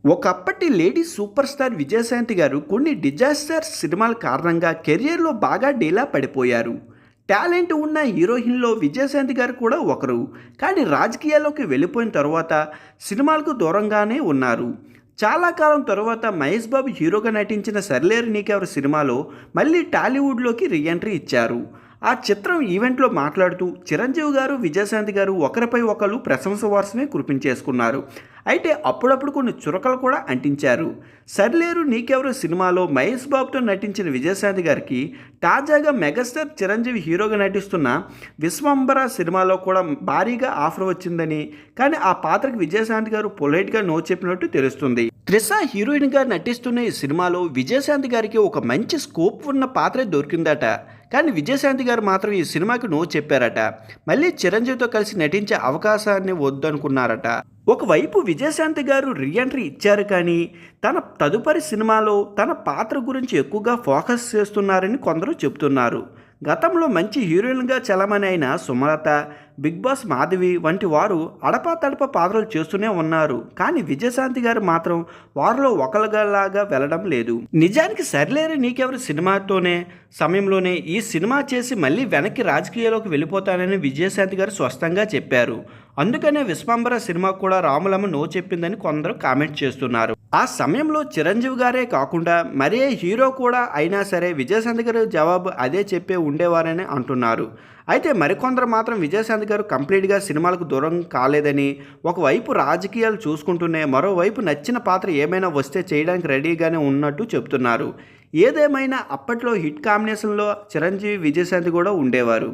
ఒకప్పటి lady super star Vijayashanti గారు కొన్ని డిజాస్టర్ సినిమాల కారణంగా కెరియర్లో బాగా డీలా పడిపోయారు. టాలెంట్ ఉన్న హీరోయిన్లో విజయశాంతి గారు కూడా ఒకరు. కానీ రాజకీయాల్లోకి వెళ్ళిపోయిన తర్వాత సినిమాలకు దూరంగానే ఉన్నారు. చాలా కాలం తర్వాత మహేష్ బాబు హీరోగా నటించిన సరిలేరు నీకెవరు సినిమాలో మళ్ళీ టాలీవుడ్లోకి రీఎంట్రీ ఇచ్చారు. ఆ చిత్రం ఈవెంట్లో మాట్లాడుతూ చిరంజీవి గారు విజయశాంతి గారు ఒకరిపై ఒకరు ప్రశంస వర్షమే కురిపించేసుకున్నారు. అయితే అప్పుడప్పుడు కొన్ని చురకలు కూడా అంటించారు. సరిలేరు నీకెవరు సినిమాలో మహేష్ బాబుతో నటించిన విజయశాంతి గారికి తాజాగా మెగాస్టార్ చిరంజీవి హీరోగా నటిస్తున్న విశ్వంబర సినిమాలో కూడా భారీగా ఆఫర్ వచ్చిందని, కానీ ఆ పాత్రకి విజయశాంతి గారు పొలైట్గా నో చెప్పినట్టు తెలుస్తుంది. త్రిష హీరోయిన్గా నటిస్తున్న ఈ సినిమాలో విజయశాంతి గారికి ఒక మంచి స్కోప్ ఉన్న పాత్ర దొరికిందట. కానీ విజయశాంతి గారు మాత్రం ఈ సినిమాకి నో చెప్పారట. మళ్ళీ చిరంజీవితో కలిసి నటించే అవకాశాన్ని వద్దనుకున్నారట. ఒకవైపు విజయశాంతి గారు రీఎంట్రీ ఇచ్చారు, కానీ తన తదుపరి సినిమాలో తన పాత్ర గురించి ఎక్కువగా ఫోకస్ చేస్తున్నారని కొందరు చెబుతున్నారు. గతంలో మంచి హీరోయిన్గా చలమని అయిన సుమలత, బిగ్ బాస్ మాధవి వంటి వారు అడపాతడప పాత్రలు చేస్తూనే ఉన్నారు. కానీ విజయశాంతి గారు మాత్రం వారిలో ఒకరిలాగా వెళ్ళడం లేదు. నిజానికి సరిలేరు నీకెవరు సినిమాతోనే సమయంలోనే ఈ సినిమా చేసి మళ్ళీ వెనక్కి రాజకీయాల్లోకి వెళ్ళిపోతానని విజయశాంతి గారు స్పష్టంగా చెప్పారు. అందుకనే విశ్వంబర సినిమా కూడా రాములమ్మ నో చెప్పిందని కొందరు కామెంట్ చేస్తున్నారు. ఆ సమయంలో చిరంజీవి గారే కాకుండా మరే హీరో కూడా అయినా సరే విజయశాంతి గారు జవాబు అదే చెప్పే ఉండేవారని అంటున్నారు. అయితే మరికొందరు మాత్రం విజయశాంతి గారు కంప్లీట్గా సినిమాలకు దూరం కాలేదని, ఒకవైపు రాజకీయాలు చూసుకుంటూనే మరోవైపు నచ్చిన పాత్ర ఏమైనా వస్తే చేయడానికి రెడీగానే ఉన్నట్టు చెప్తున్నారు. ఏదేమైనా అప్పట్లో హిట్ కాంబినేషన్లో చిరంజీవి విజయశాంతి కూడా ఉండేవారు.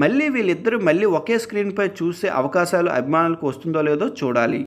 మళ్ళీ వీళ్ళిద్దరూ మళ్ళీ ఒకే స్క్రీన్పై చూసే అవకాశాలు అభిమానులకు వస్తుందో లేదో చూడాలి.